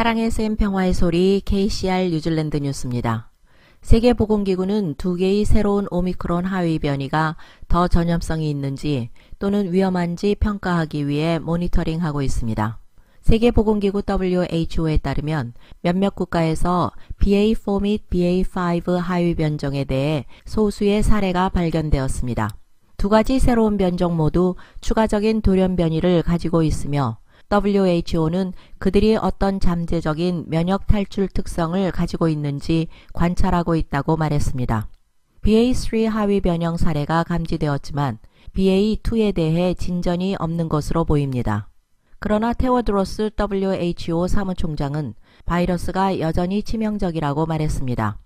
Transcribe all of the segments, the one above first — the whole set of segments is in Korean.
사랑의 샘 평화의 소리 KCR 뉴질랜드 뉴스입니다. 세계보건기구는 2개의 새로운 오미크론 하위 변이가 더 전염성이 있는지 또는 위험한지 평가하기 위해 모니터링하고 있습니다. 세계보건기구 WHO에 따르면 몇몇 국가에서 BA4 및 BA5 하위 변종에 대해 소수의 사례가 발견되었습니다. 두 가지 새로운 변종 모두 추가적인 돌연 변이를 가지고 있으며 WHO는 그들이 어떤 잠재적인 면역 탈출 특성을 가지고 있는지 관찰하고 있다고 말했습니다. BA3 하위 변형 사례가 감지되었지만 BA2에 대해 진전이 없는 것으로 보입니다. 그러나 테워드로스 WHO 사무총장은 바이러스가 여전히 치명적이라고 말했습니다.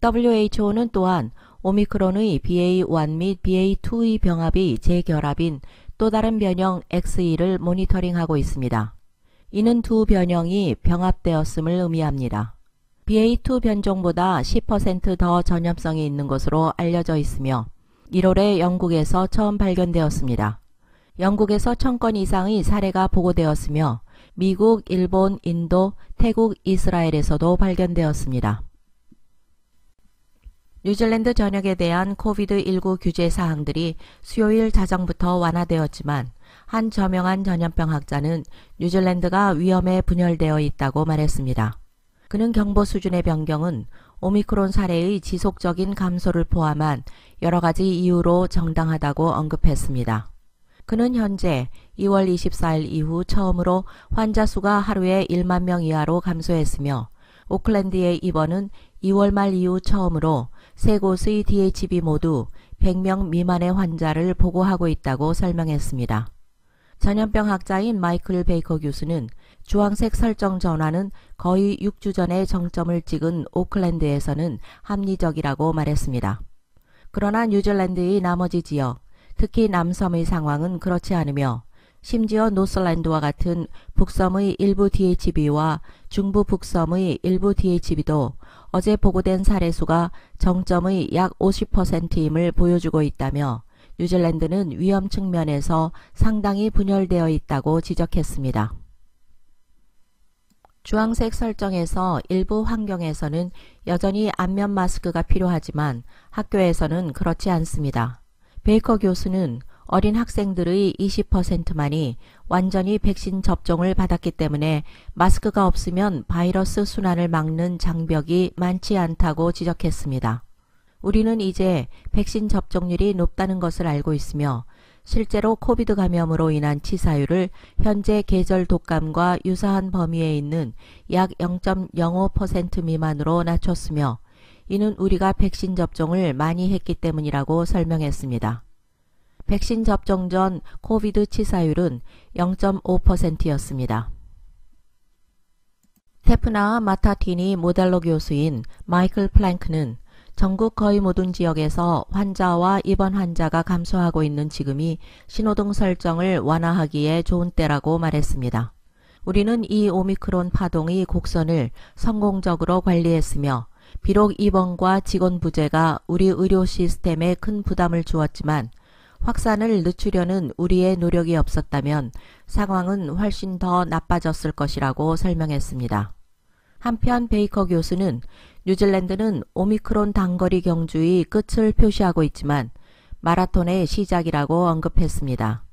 WHO는 또한 오미크론의 BA1 및 BA2의 병합이 재결합인 또 다른 변형 XE를 모니터링하고 있습니다. 이는 두 변형이 병합되었음을 의미합니다. BA2 변종보다 10% 더 전염성이 있는 것으로 알려져 있으며 1월에 영국에서 처음 발견되었습니다. 영국에서 1000건 이상의 사례가 보고되었으며 미국, 일본, 인도, 태국, 이스라엘에서도 발견되었습니다. 뉴질랜드 전역에 대한 코비드-19 규제 사항들이 수요일 자정부터 완화되었지만 한 저명한 전염병 학자는 뉴질랜드가 위험에 분열되어 있다고 말했습니다. 그는 경보 수준의 변경은 오미크론 사례의 지속적인 감소를 포함한 여러 가지 이유로 정당하다고 언급했습니다. 그는 현재 2월 24일 이후 처음으로 환자 수가 하루에 1만 명 이하로 감소했으며 오클랜드의 입원은 2월 말 이후 처음으로 세 곳의 DHB 모두 100명 미만의 환자를 보고하고 있다고 설명했습니다. 전염병 학자인 마이클 베이커 교수는 주황색 설정 전환은 거의 6주 전에 정점을 찍은 오클랜드에서는 합리적이라고 말했습니다. 그러나 뉴질랜드의 나머지 지역, 특히 남섬의 상황은 그렇지 않으며 심지어 노슬랜드와 같은 북섬의 일부 DHB와 중부 북섬의 일부 DHB도 어제 보고된 사례 수가 정점의 약 50%임을 보여주고 있다며 뉴질랜드는 위험 측면에서 상당히 분열되어 있다고 지적했습니다. 주황색 설정에서 일부 환경에서는 여전히 안면 마스크가 필요하지만 학교에서는 그렇지 않습니다. 베이커 교수는 어린 학생들의 20%만이 완전히 백신 접종을 받았기 때문에 마스크가 없으면 바이러스 순환을 막는 장벽이 많지 않다고 지적했습니다. 우리는 이제 백신 접종률이 높다는 것을 알고 있으며 실제로 코비드 감염으로 인한 치사율을 현재 계절 독감과 유사한 범위에 있는 약 0.05% 미만으로 낮췄으며 이는 우리가 백신 접종을 많이 했기 때문이라고 설명했습니다. 백신 접종 전 코비드 치사율은 0.5%였습니다. 테프나 마타티니 모델로 교수인 마이클 플랭크는 전국 거의 모든 지역에서 환자와 입원 환자가 감소하고 있는 지금이 신호등 설정을 완화하기에 좋은 때라고 말했습니다. 우리는 이 오미크론 파동의 곡선을 성공적으로 관리했으며 비록 입원과 직원 부재가 우리 의료 시스템에 큰 부담을 주었지만 확산을 늦추려는 우리의 노력이 없었다면 상황은 훨씬 더 나빠졌을 것이라고 설명했습니다. 한편 베이커 교수는 뉴질랜드는 오미크론 단거리 경주의 끝을 표시하고 있지만 마라톤의 시작이라고 언급했습니다.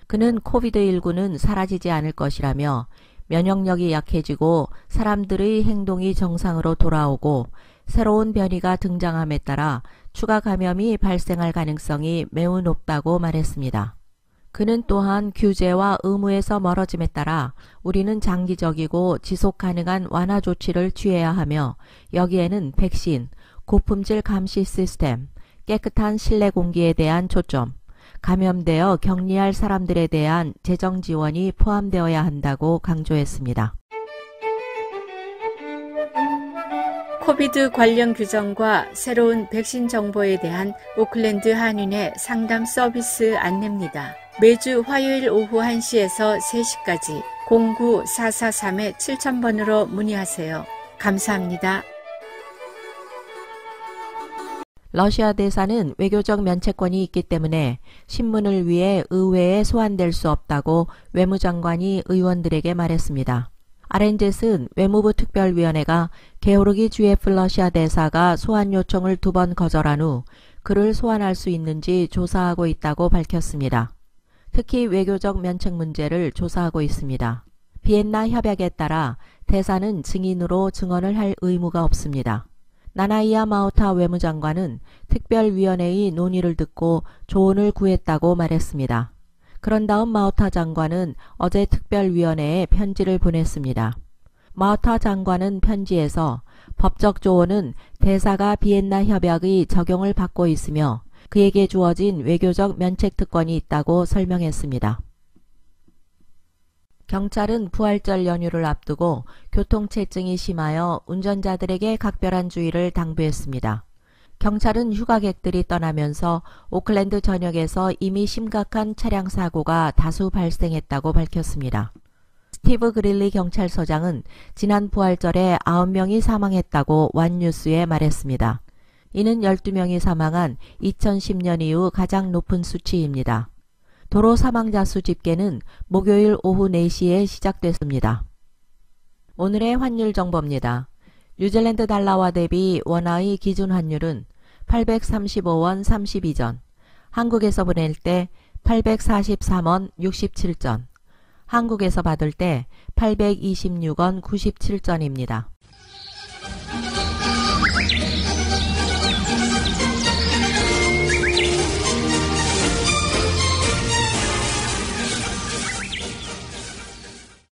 그는 코비드-19는 사라지지 않을 것이라며 면역력이 약해지고 사람들의 행동이 정상으로 돌아오고 새로운 변이가 등장함에 따라 추가 감염이 발생할 가능성이 매우 높다고 말했습니다. 그는 또한 규제와 의무에서 멀어짐에 따라 우리는 장기적이고 지속 가능한 완화 조치를 취해야 하며 여기에는 백신, 고품질 감시 시스템, 깨끗한 실내 공기에 대한 초점, 감염되어 격리할 사람들에 대한 재정 지원이 포함되어야 한다고 강조했습니다. 코비드 관련 규정과 새로운 백신 정보에 대한 오클랜드 한인의 상담 서비스 안내입니다. 매주 화요일 오후 1시에서 3시까지 09-443-7000번으로 문의하세요. 감사합니다. 러시아 대사는 외교적 면책권이 있기 때문에 신문을 위해 의회에 소환될 수 없다고 외무장관이 의원들에게 말했습니다. RNZ은 외무부 특별위원회가 게오르기 GF 러시아 대사가 소환 요청을 2번 거절한 후 그를 소환할 수 있는지 조사하고 있다고 밝혔습니다. 특히 외교적 면책 문제를 조사하고 있습니다. 비엔나 협약에 따라 대사는 증인으로 증언을 할 의무가 없습니다. 나나이아 마우타 외무장관은 특별위원회의 논의를 듣고 조언을 구했다고 말했습니다. 그런 다음 마우타 장관은 어제 특별위원회에 편지를 보냈습니다. 마우타 장관은 편지에서 법적 조언은 대사가 비엔나 협약의 적용을 받고 있으며 그에게 주어진 외교적 면책 특권이 있다고 설명했습니다. 경찰은 부활절 연휴를 앞두고 교통체증이 심하여 운전자들에게 각별한 주의를 당부했습니다. 경찰은 휴가객들이 떠나면서 오클랜드 전역에서 이미 심각한 차량 사고가 다수 발생했다고 밝혔습니다. 스티브 그릴리 경찰서장은 지난 부활절에 9명이 사망했다고 완뉴스에 말했습니다. 이는 12명이 사망한 2010년 이후 가장 높은 수치입니다. 도로 사망자 수 집계는 목요일 오후 4시에 시작됐습니다. 오늘의 환율 정보입니다. 뉴질랜드 달러와 대비 원화의 기준 환율은 835원 32전, 한국에서 보낼 때 843원 67전, 한국에서 받을 때 826원 97전입니다.